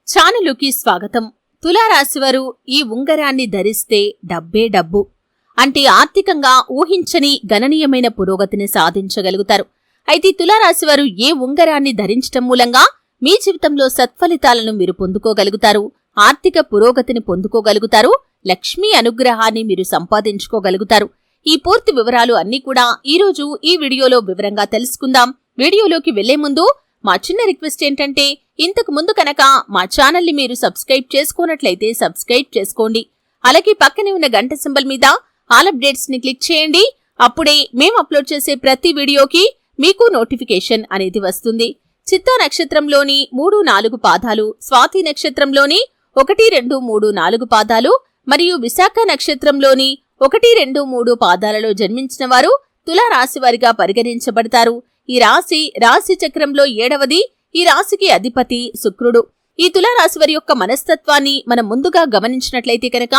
ఛానలుకి స్వాగతం. తులారాశివారు ఈ ఉంగరాన్ని ధరిస్తే డబ్బే డబ్బు అంటే ఆర్థికంగా ఊహించని గణనీయమైన పురోగతిని సాధించగలుగుతారు. అయితే తులారాశివారు ఏ ఉంగరాన్ని ధరించటం మూలంగా మీ జీవితంలో సత్ఫలితాలను మీరు పొందుకోగలుగుతారు, ఆర్థిక పురోగతిని పొందుకోగలుగుతారు, లక్ష్మీ అనుగ్రహాన్ని మీరు సంపాదించుకోగలుగుతారు. ఈ పూర్తి వివరాలు అన్నీ కూడా ఈరోజు ఈ వీడియోలో వివరంగా తెలుసుకుందాం. వీడియోలోకి వెళ్లే ముందు మా చిన్న రిక్వెస్ట్ ఏంటంటే, ఇంతకు ముందు కనుక మా ఛానల్ని మీరు సబ్స్క్రైబ్ చేసుకోనట్లయితే సబ్స్క్రైబ్ చేసుకోండి. అలాగే పక్కనే ఉన్న గంట సింబల్ మీద ఆల్ అప్డేట్స్ ని క్లిక్ చేయండి. అప్పుడే మేము అప్లోడ్ చేసే ప్రతి వీడియోకి మీకు నోటిఫికేషన్ అనేది వస్తుంది. చిత్తా నక్షత్రంలోని 3, 4 పాదాలు, స్వాతి నక్షత్రంలోని 1, 2, 3, 4 పాదాలు మరియు విశాఖ నక్షత్రంలోని 1, 2, 3 పాదాలలో జన్మించిన వారు తులారాశి వారిగా పరిగణించబడతారు. ఈ రాశి చక్రంలో 7వది. ఈ రాశికి అధిపతి శుక్రుడు. ఈ తులారాశి వారి యొక్క మనస్తత్వాన్ని మనం ముందుగా గమనించినట్లయితే కనుక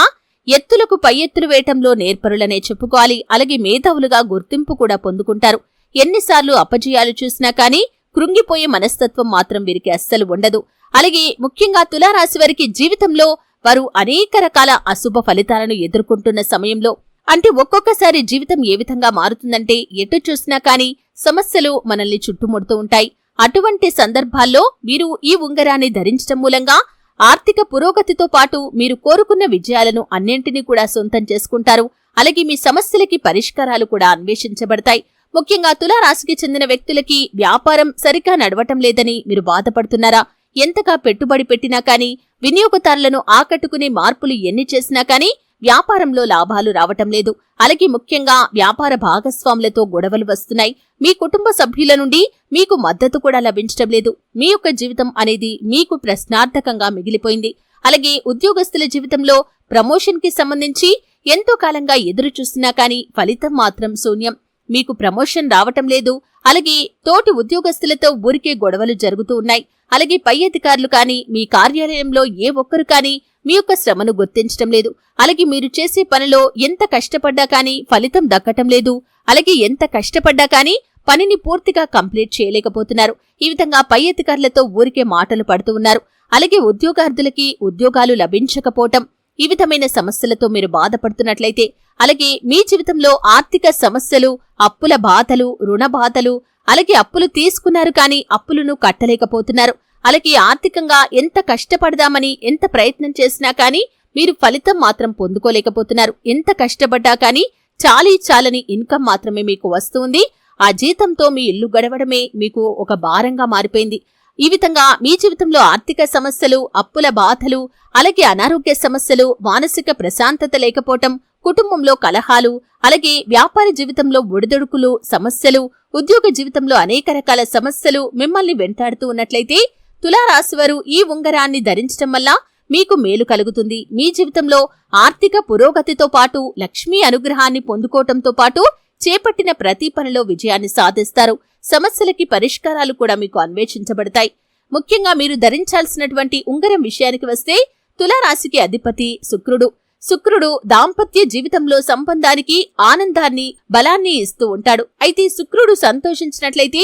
ఎత్తులకు పై ఎత్తులు వేయటంలో నేర్పరులనే చెప్పుకోవాలి. అలాగే మేధావులుగా గుర్తింపు కూడా పొందుకుంటారు. ఎన్నిసార్లు అపజయాలు చూసినా కానీ కృంగిపోయే మనస్తత్వం మాత్రం వీరికి అస్సలు ఉండదు. అలాగే ముఖ్యంగా తులారాశి వారికి జీవితంలో వారు అనేక రకాల అశుభ ఫలితాలను ఎదుర్కొంటున్న సమయంలో, అంటే ఒక్కొక్కసారి జీవితం ఏ విధంగా మారుతుందంటే ఎటు చూసినా కానీ సమస్యలు మనల్ని చుట్టుముడుతూ ఉంటాయి. అటువంటి సందర్భాల్లో మీరు ఈ ఉంగరాన్ని ధరించడం మూలంగా ఆర్థిక పురోగతితో పాటు మీరు కోరుకున్న విజయాలను అన్నింటినీ కూడా సొంతం చేసుకుంటారు. అలాగే మీ సమస్యలకి పరిష్కారాలు కూడా అన్వేషించబడతాయి. ముఖ్యంగా తులారాశికి చెందిన వ్యక్తులకి వ్యాపారం సరిగా నడవటం లేదని మీరు బాధపడుతున్నారా? ఎంతగా పెట్టుబడి పెట్టినా కానీ, వినియోగదారులను ఆకట్టుకునే మార్పులు ఎన్ని చేసినా కానీ వ్యాపారంలో లాభాలు రావటం లేదు. అలాగే ముఖ్యంగా వ్యాపార భాగస్వాములతో గొడవలు వస్తున్నాయి. మీ కుటుంబ సభ్యుల నుండి మీకు మద్దతు కూడా లభించటం లేదు. మీ యొక్క జీవితం అనేది మీకు ప్రశ్నార్థకంగా మిగిలిపోయింది. అలాగే ఉద్యోగస్తుల జీవితంలో ప్రమోషన్ కి సంబంధించి ఎంతో కాలంగా ఎదురు చూసినా కానీ ఫలితం మాత్రం శూన్యం. మీకు ప్రమోషన్ రావటం లేదు. అలాగే తోటి ఉద్యోగస్తులతో ఊరికే గొడవలు జరుగుతూ ఉన్నాయి. అలాగే పై అధికారులు కానీ, మీ కార్యాలయంలో ఏ ఒక్కరు కానీ మీ యొక్క శ్రమను గుర్తించటం లేదు. అలాగే మీరు చేసే పనిలో ఎంత కష్టపడ్డా కానీ ఫలితం దక్కటం లేదు. అలాగే ఎంత కష్టపడ్డా కానీ పనిని పూర్తిగా కంప్లీట్ చేయలేకపోతున్నారు. ఈ విధంగా పై అధికారులతో ఊరికే మాటలు పడుతూ ఉన్నారు. అలాగే ఉద్యోగార్థులకి ఉద్యోగాలు లభించకపోవటం, ఈ విధమైన సమస్యలతో మీరు బాధపడుతున్నట్లయితే, అలాగే మీ జీవితంలో ఆర్థిక సమస్యలు, అప్పుల బాధలు, రుణ బాధలు, అలాగే అప్పులు తీసుకున్నారు కానీ అప్పులను కట్టలేకపోతున్నారు. అలాగే ఆర్థికంగా ఎంత కష్టపడదామని ఎంత ప్రయత్నం చేసినా కానీ మీరు ఫలితం మాత్రం పొందుకోలేకపోతున్నారు. ఎంత కష్టపడ్డా కానీ చాలని ఇన్కమ్ మాత్రమే మీకు వస్తుంది. ఆ జీతంతో మీ ఇల్లు గడవడమే మీకు ఒక భారంగా మారిపోయింది. ఈ విధంగా మీ జీవితంలో ఆర్థిక సమస్యలు, అప్పుల బాధలు, అలాగే అనారోగ్య సమస్యలు, మానసిక ప్రశాంతత లేకపోవటం, కుటుంబంలో కలహాలు, అలాగే వ్యాపార జీవితంలో ఒడిదొడుకులు, సమస్యలు, ఉద్యోగ జీవితంలో అనేక రకాల సమస్యలు మిమ్మల్ని వెంటాడుతూ ఉన్నట్లయితే తులారాశివారు ఈ ఉంగరాన్ని ధరించటం వల్ల మీకు మేలు కలుగుతుంది. మీ జీవితంలో ఆర్థిక పురోగతితో పాటు లక్ష్మీ అనుగ్రహాన్ని పొందుకోవటంతో పాటు చేపట్టిన ప్రతి పనిలో విజయాన్ని సాధిస్తారు. సమస్యలకి పరిష్కారాలు కూడా మీకు అన్వేషించబడతాయి. ముఖ్యంగా మీరు ధరించాల్సినటువంటి ఉంగరం విషయానికి వస్తే తులారాశికి అధిపతి శుక్రుడు దాంపత్య జీవితంలో సంబంధానికి ఆనందాన్ని, బలాన్ని ఇస్తూ ఉంటాడు. అయితే శుక్రుడు సంతోషించినట్లయితే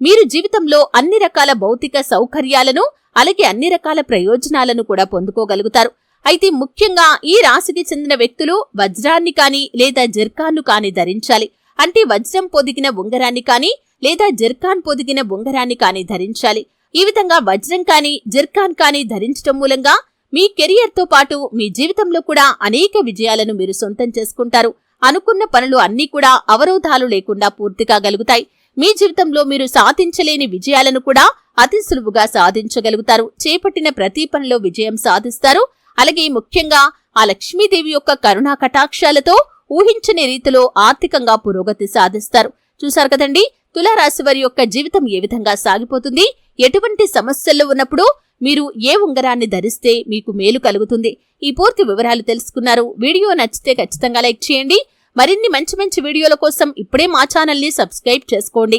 మీరు జీవితంలో అన్ని రకాల భౌతిక సౌకర్యాలను, అలాగే అన్ని రకాల ప్రయోజనాలను కూడా పొందుకోగలుగుతారు. అయితే ముఖ్యంగా ఈ రాశికి చెందిన వ్యక్తులు వజ్రాన్ని కానీ లేదా జిర్కాన్ను కానీ ధరించాలి. అంటే వజ్రం పొదిగిన ఉంగరాన్ని కానీ లేదా జిర్కాన్ పొదిగిన ఉంగరాన్ని కానీ ధరించాలి. ఈ విధంగా వజ్రం కానీ జిర్కాన్ కానీ ధరించడం మూలంగా మీ కెరియర్తో పాటు మీ జీవితంలో కూడా అనేక విజయాలను మీరు సొంతం చేసుకుంటారు. అనుకున్న పనులు అన్నీ కూడా అవరోధాలు లేకుండా పూర్తి కాగలుగుతాయి. మీ జీవితంలో మీరు సాధించలేని విజయాలను కూడా అతి సులువుగా సాధించగలుగుతారు. చేపట్టిన ప్రతి పనిలో విజయం సాధిస్తారు. అలాగే ముఖ్యంగా ఆ లక్ష్మీదేవి యొక్క కరుణా కటాక్షాలతో ఊహించని రీతిలో ఆర్థికంగా పురోగతి సాధిస్తారు. చూశారు కదండి, తులారాశి వారి యొక్క జీవితం ఏ విధంగా సాగిపోతుంది, ఎటువంటి సమస్యల్లో ఉన్నప్పుడు మీరు ఏ ఉంగరాన్ని ధరిస్తే మీకు మేలు కలుగుతుంది. ఈ పూర్తి వివరాలు తెలుసుకున్నారు. వీడియో నచ్చితే ఖచ్చితంగా లైక్ చేయండి. మరిన్ని మంచి వీడియోల కోసం ఇప్పుడే మా ఛానల్ని సబ్స్క్రైబ్ చేసుకోండి.